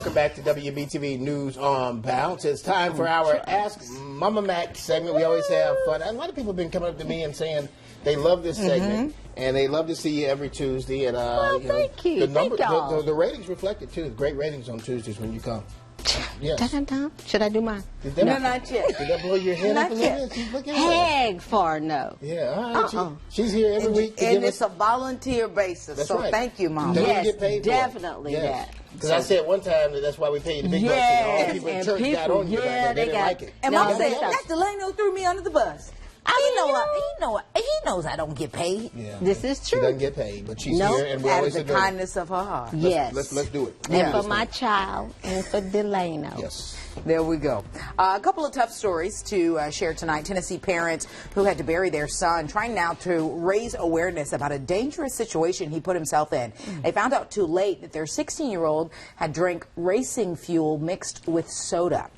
Welcome back to WBTV News on Bounce. It's time for our Ask Mama Mack segment. We always have fun. A lot of people have been coming up to me and saying they love this segment and they love to see you every Tuesday. And thank you. The ratings reflect it too. Great ratings on Tuesdays when you come. Yes. Should I do mine? No, not yet. Did that blow your head up a little bit? Look at that. Heck for no. Yeah, all right. She's here every week. And it's a volunteer basis. That's so right. thank you, Mom. They don't Yes, get paid for it. definitely that. Because I said one time that's why we pay you the big bucks. And all the people in church got on you about that. They didn't like it. And Mom said, that Delano threw me under the bus. He knows I don't get paid. Yeah. This is true. She doesn't get paid, but she's here, and we always Out of the kindness of her heart. Yes. Let's do it. And for my child, and for Delano. Yes. There we go. A couple of tough stories to share tonight. Tennessee parents who had to bury their son trying now to raise awareness about a dangerous situation he put himself in. They found out too late that their 16-year-old had drank racing fuel mixed with soda.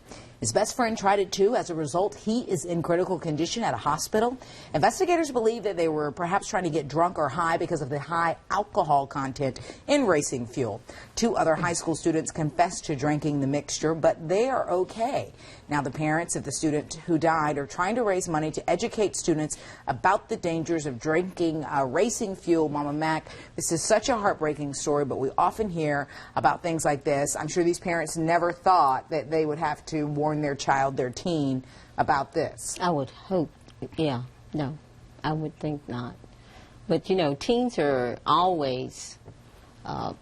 His best friend tried it too. As a result, he is in critical condition at a hospital. Investigators believe that they were perhaps trying to get drunk or high because of the high alcohol content in racing fuel. 2 other high school students confessed to drinking the mixture, but they are okay. Now the parents of the student who died are trying to raise money to educate students about the dangers of drinking racing fuel. Mama Mack, this is such a heartbreaking story, but we often hear about things like this. I'm sure these parents never thought that they would have to warn their child, their teen, about this. I would hope, no, I would think not. But, you know, teens are always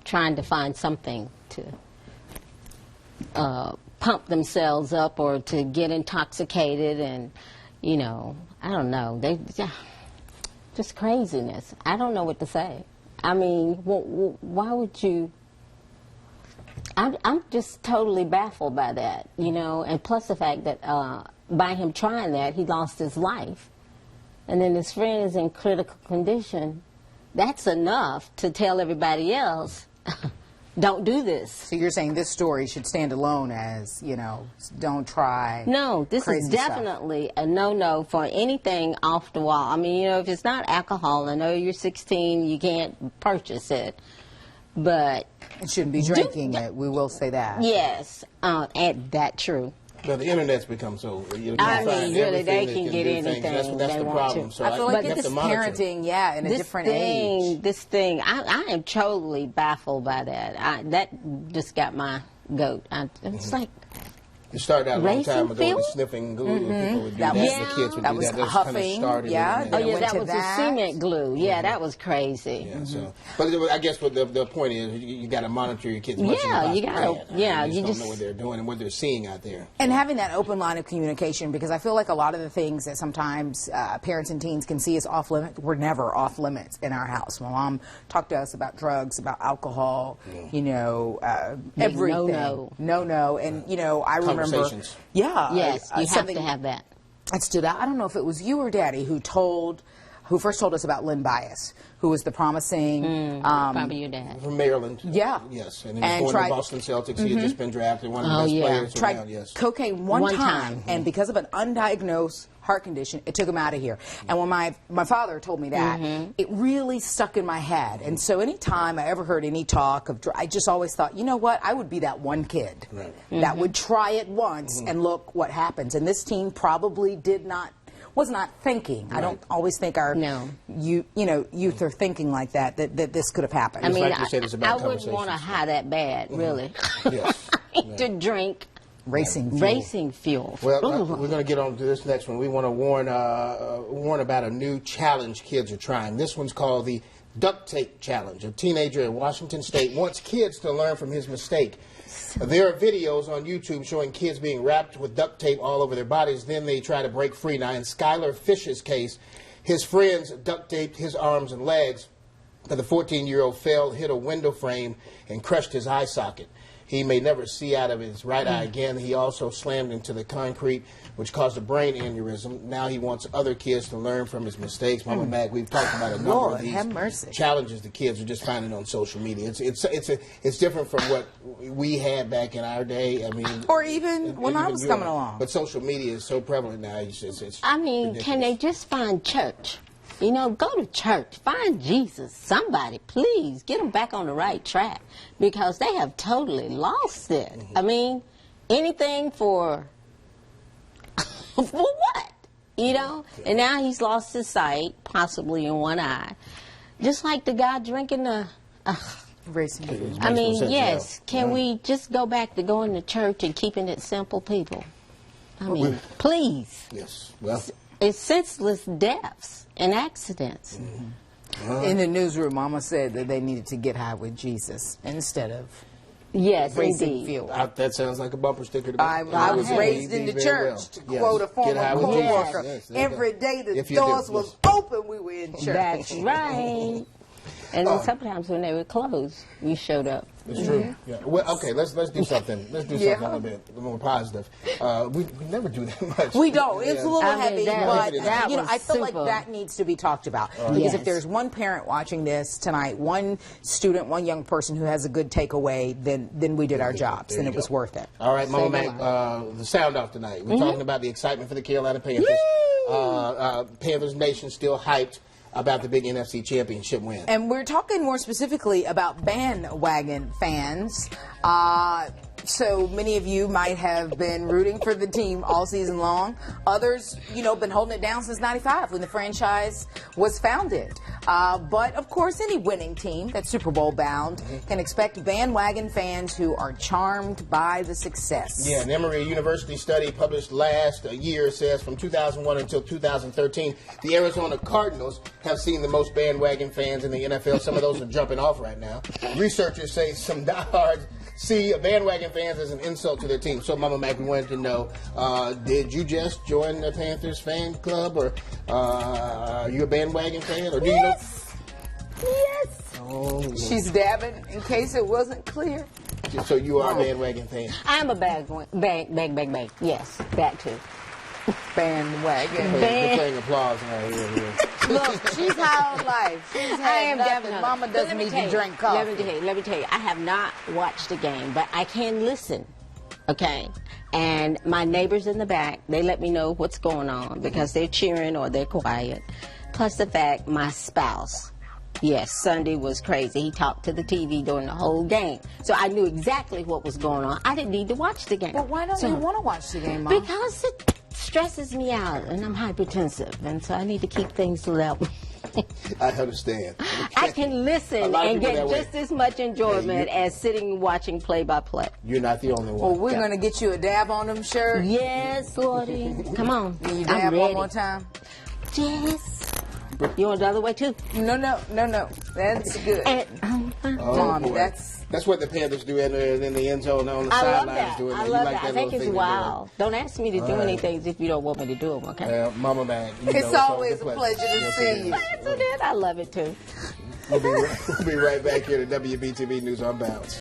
trying to find something to pump themselves up or to get intoxicated and, you know, I don't know. Just craziness. I don't know what to say. I mean, why would you... I'm just totally baffled by that, you know, and plus the fact that by him trying that, he lost his life. And then his friend is in critical condition. That's enough to tell everybody else, don't do this. So you're saying this story should stand alone as, you know, don't try. No, this is definitely a no-no for anything off the wall. I mean, you know, if it's not alcohol, I know you're 16, you can't purchase it. But it shouldn't be drinking it. We will say that. Yes, and that's true. But the internet's become so. I mean, really, they can get anything. That's the problem. So I feel like it's parenting, in a different age. This thing, I am totally baffled by that. That just got my goat. It's like. It started out a long time ago with sniffing glue. People would do that. The kids would that do was that. That huffing. Kind of started that was the cement glue. Yeah, that was crazy. Yeah, so, but I guess what the point is, you got to monitor your kids. You got to. You just don't know what they're doing and what they're seeing out there. And having that open line of communication, because I feel like a lot of the things that sometimes parents and teens can see as off limits were never off limits in our house. My mom talked to us about drugs, about alcohol, you know, everything. No. And you know, I remember. Yes, you have to have that. It stood out. I don't know if it was you or Daddy who first told us about Lynn Bias, who was the promising... probably your dad. From Maryland. Yeah. Yes, and he was going to Boston Celtics. He had just been drafted, one of the best players around, yes. Tried cocaine one time, and because of an undiagnosed heart condition, it took him out of here. And when my father told me that, it really stuck in my head. And so anytime I ever heard any talk of I just always thought, you know what, I would be that one kid that would try it once and look what happens. And this teen probably was not thinking. I don't always think our youth are thinking like that this could have happened. I mean, like I wouldn't want to high that bad, really. Yes. To drink racing fuel. Well, we're going to get on to this next one. We want to warn about a new challenge kids are trying. This one's called the duct tape challenge. A teenager in Washington State wants kids to learn from his mistake. There are videos on YouTube showing kids being wrapped with duct tape all over their bodies. Then they try to break free. Now, in Skylar Fish's case, his friends duct taped his arms and legs, but the 14-year-old fell, hit a window frame, and crushed his eye socket. He may never see out of his right eye again. He also slammed into the concrete, which caused a brain aneurysm. Now he wants other kids to learn from his mistakes. Mama Mack, we've talked about a number of these challenges the kids are just finding on social media. It's different from what we had back in our day. I mean, or even when I was coming along. But social media is so prevalent now. I mean, can they just find church? You know, go to church, find Jesus, somebody, please get them back on the right track, because they have totally lost it. I mean, anything for what? You know? And now he's lost his sight, possibly in one eye. Just like the guy drinking the... Racing. I mean, yes. Can we just go back to going to church and keeping it simple, people? I mean, please. Yes. Well, it's senseless deaths and accidents. In the newsroom, Mama said that they needed to get high with Jesus instead of Yes, racing indeed. fuel. that sounds like a bumper sticker to me. I was raised in the church, to quote a former co-worker. Yes, Every day the doors was open, we were in church. That's right. And then sometimes when they were closed, you showed up. It's true. Yeah. Well, okay, let's do something. Let's do something a little bit more positive. We never do that much. We don't. It's a little I mean, heavy, that but you know, was I feel like super. that needs to be talked about. Because Yes. if there's one parent watching this tonight, one student, one young person who has a good takeaway, then we did our jobs, and it was worth it. All right, Mama Save a Mack, the sound off tonight. We're talking about the excitement for the Carolina Panthers. Panthers Nation still hyped about the big NFC Championship win. And we're talking more specifically about bandwagon fans. So many of you might have been rooting for the team all season long. Others, you know, been holding it down since '95 when the franchise was founded. But of course, any winning team that's Super Bowl bound can expect bandwagon fans who are charmed by the success. Yeah, an Emory University study published last year says from 2001 until 2013, the Arizona Cardinals have seen the most bandwagon fans in the NFL. Some of those are jumping off right now. Researchers say some diehards see bandwagon fans as an insult to their team. So, Mama Mack, we wanted to know, did you just join the Panthers fan club, or are you a bandwagon fan, or do you know? Yes. Oh, She's dabbing in case it wasn't clear. so you are a bandwagon fan. I'm a bag. Yes, that too. Bandwagon. We're playing applause right here. Look, she's high on life. She's I had am nothing. definitely. Mama But doesn't let me need tell to you, drink coffee. Let me tell you, I have not watched the game, but I can listen. Okay, and my neighbors in the back, they let me know what's going on because they're cheering or they're quiet. Plus the fact my spouse, yes, Sunday was crazy. He talked to the TV during the whole game, so I knew exactly what was going on. I didn't need to watch the game. But why don't you want to watch the game, Mom? Because it stresses me out, and I'm hypertensive, and so I need to keep things level. I understand. I can listen and get that way. just as much enjoyment as sitting and watching play-by-play. You're not the only Well, one. we're going to get you a dab on them shirt. Yes, Gordy. Come on. Can you I'm dab ready. one more time? Yes. You want the other way, too? No. That's good. And, Mom, boy. That's what the Panthers do in the end zone on the I love sidelines that. doing. I You love like that. I little think it's thing wild. Don't ask me to do anything if you don't want me to do them, okay? Mama Mack, you It's know, always a good pleasure to Yes, see it you. is. That's it. I love it, too. We'll be right back here to WBTV News on Bounce.